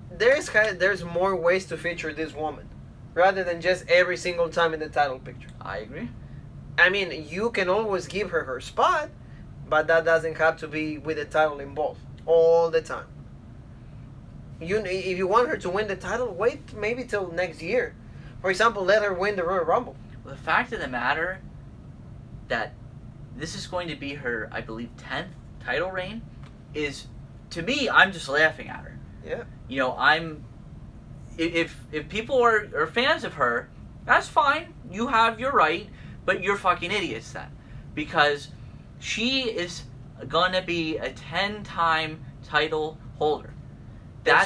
there's more ways to feature this woman, rather than just every single time in the title picture. I agree. I mean, you can always give her spot, but that doesn't have to be with the title involved all the time. If you want her to win the title, wait maybe till next year. For example, let her win the Royal Rumble. Well, the fact of the matter that this is going to be her, I believe, 10th title reign is, to me, I'm just laughing at her. Yeah. You know, if people are fans of her, that's fine. You have your right. But you're fucking idiots then. Because she is gonna be a 10-time title holder.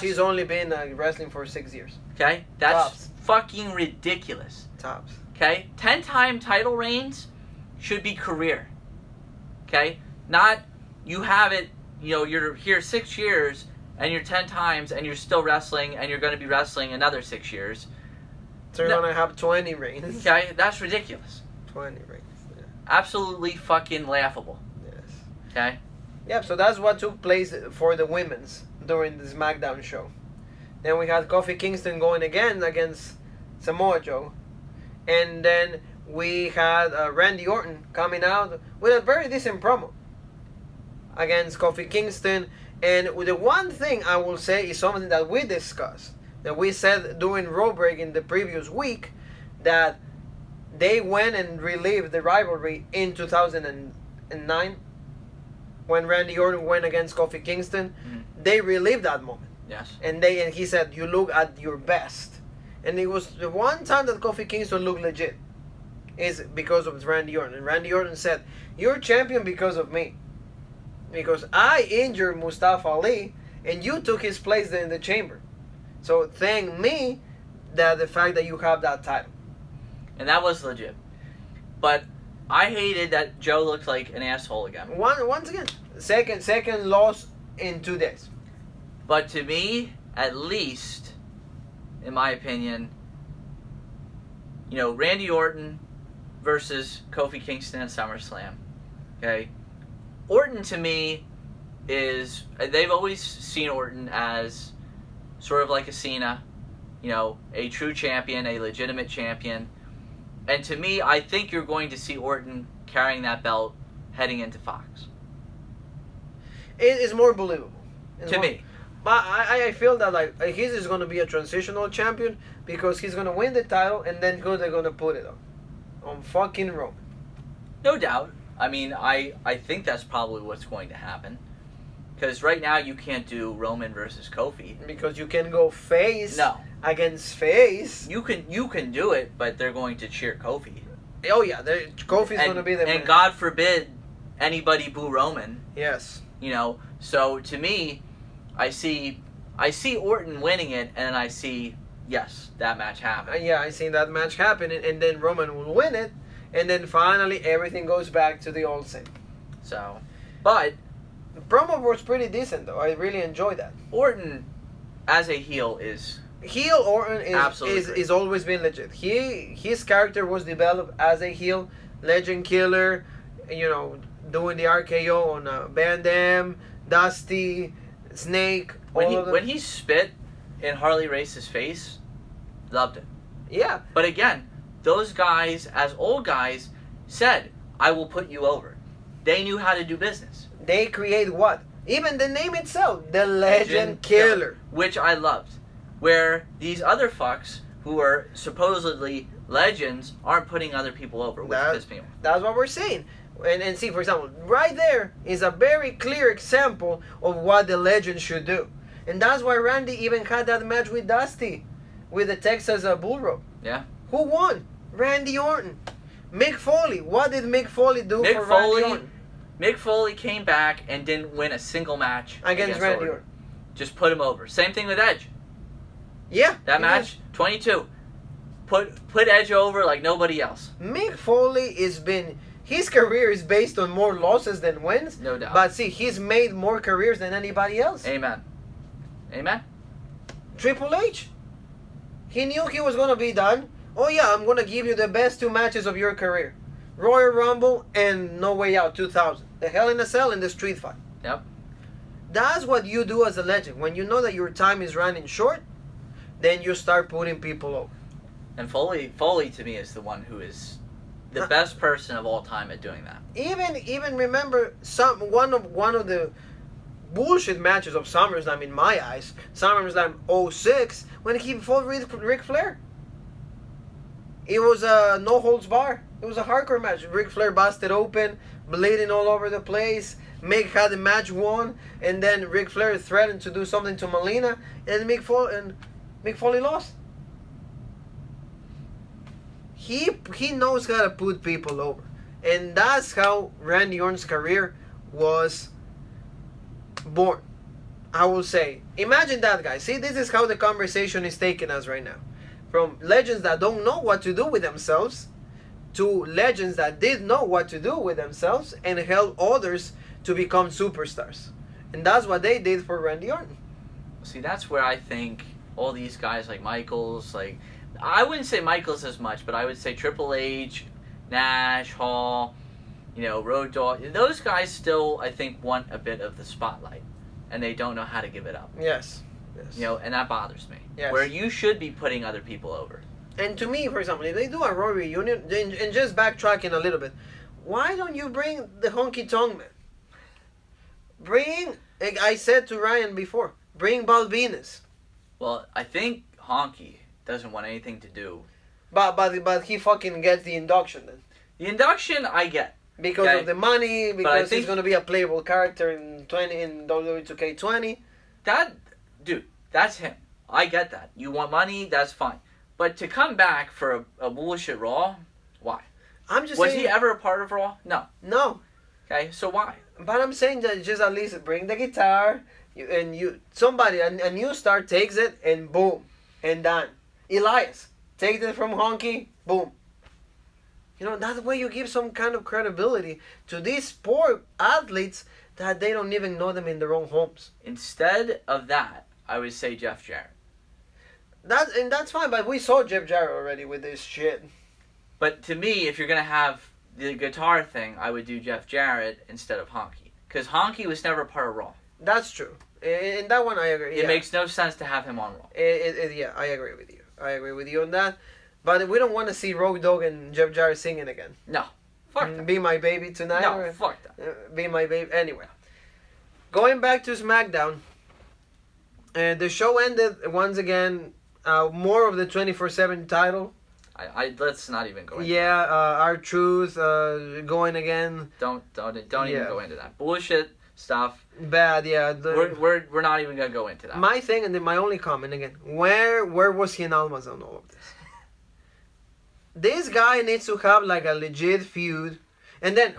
She's only been wrestling for 6 years. Okay? That's Tops. fucking ridiculous. Tops. Okay? 10-time title reigns should be career. Okay? Not you have it, you know, you're here 6 years and you're 10 times and you're still wrestling and you're gonna be wrestling another 6 years. So you're gonna have 20 reigns. Okay? That's ridiculous. 20 reigns. Yeah. Absolutely fucking laughable. Yes. Okay? Yeah, so that's what took place for the women's during the Smackdown show. Then we had Kofi Kingston going again against Samoa Joe. And then we had Randy Orton coming out with a very decent promo against Kofi Kingston. And the one thing I will say is something that we discussed, that we said during Ropre Break in the previous week, that they went and relived the rivalry in 2009 when Randy Orton went against Kofi Kingston. Mm-hmm. They relived that moment. Yes. And he said, you look at your best. And it was the one time that Kofi Kingston looked legit is because of Randy Orton. And Randy Orton said, you're champion because of me. Because I injured Mustafa Ali and you took his place in the chamber. So thank me that the fact that you have that title. And that was legit. But I hated that Joe looked like an asshole again. Once again, second loss in 2 days. But to me, at least, in my opinion, you know, Randy Orton versus Kofi Kingston at SummerSlam. Okay? Orton, to me, is they've always seen Orton as sort of like a Cena, a true champion, a legitimate champion. And to me, I think you're going to see Orton carrying that belt heading into Fox. It is more believable. To me. But I feel that like he's just going to be a transitional champion because he's going to win the title and then who they're going to put it on fucking Roman. No doubt. I mean, I think that's probably what's going to happen. Because right now you can't do Roman versus Kofi. Because you can go face No. against face. You can do it, but they're going to cheer Kofi. Oh yeah, Kofi's going to be the And man. God forbid anybody boo Roman. Yes. So to me, I see Orton winning it, and I see, yes, that match happen. Yeah, I seen that match happen, and then Roman will win it, and then finally everything goes back to the old same. So, but the promo was pretty decent though. I really enjoyed that. Orton, as a heel, is Orton is always been legit. His character was developed as a heel, legend killer, doing the RKO on Van Dam, Dusty, Snake. When he spit in Harley Race's face, loved it. Yeah. But again, those guys, as old guys, said, "I will put you over." They knew how to do business. They create what? Even the name itself, the Legend Killer, which I loved. Where these other fucks who are supposedly legends aren't putting other people over, which pissed me off. That's what we're saying. And see, for example, right there is a very clear example of what the legend should do. And that's why Randy even had that match with Dusty, with the Texas Bull Rope. Yeah. Who won? Randy Orton. Mick Foley. What did Mick Foley do for Randy Orton? Mick Foley came back and didn't win a single match against Randy Orton. Just put him over. Same thing with Edge. Yeah. That match, 22. Put Edge over like nobody else. Mick Foley his career is based on more losses than wins. No doubt. But see, he's made more careers than anybody else. Amen. Amen. Triple H. He knew he was going to be done. Oh yeah, I'm going to give you the best 2 matches of your career. Royal Rumble and No Way Out 2000. The Hell in a Cell and the Street Fight. Yep. That's what you do as a legend. When you know that your time is running short, then you start putting people over. And Foley to me is the one who is the best person of all time at doing that. Even remember one of the bullshit matches of SummerSlam in my eyes, SummerSlam 06, when he fought Ric Flair. It was a no holds bar. It was a hardcore match. Ric Flair busted open, bleeding all over the place. Mick had the match won, and then Ric Flair threatened to do something to Melina, and Mick Foley lost. He knows how to put people over, and that's how Randy Orton's career was born. I will say, imagine that, guy. See, this is how the conversation is taking us right now. From legends that don't know what to do with themselves to legends that did know what to do with themselves and help others to become superstars. And that's what they did for Randy Orton. See, that's where I think all these guys like Michaels, I wouldn't say Michaels as much, but I would say Triple H, Nash, Hall, Road Dogg. Those guys still, I think, want a bit of the spotlight, and they don't know how to give it up. Yes. And that bothers me. Yes. Where you should be putting other people over. And to me, for example, if they do a Raw reunion, and just backtracking a little bit, why don't you bring the Honky Tonk Man? I said to Ryan before, bring Balvinus. Well, I think Honky doesn't want anything to do. But he fucking gets the induction then. The induction I get. Because of the money, because he's going to be a playable character in WWE 2K20. Dude, that's him. I get that. You want money, that's fine. But to come back for a bullshit Raw, why? Was he ever a part of Raw? No. No. Okay, so why? But I'm saying that just at least bring the guitar, a new star takes it, and boom, and done. Elias takes it from Honky, boom. That way you give some kind of credibility to these poor athletes that they don't even know them in their own homes. Instead of that, I would say Jeff Jarrett. That's fine, but we saw Jeff Jarrett already with this shit. But to me, if you're going to have the guitar thing, I would do Jeff Jarrett instead of Honky. Because Honky was never part of Raw. That's true. In that one, I agree. It makes no sense to have him on Raw. Yeah, I agree with you. I agree with you on that. But we don't want to see Road Dogg and Jeff Jarrett singing again. No. Fuck that. Be My Baby tonight. No, fuck that. Be My Baby. Anyway. Going back to SmackDown. The show ended once again. More of the 24/7 title. Let's not even go into Yeah, R-Truth going again. Don't even go into that bullshit stuff. Bad, yeah. We're not even gonna go into that. My thing and then my only comment again. Where was he in Almas on all of this? This guy needs to have like a legit feud, and then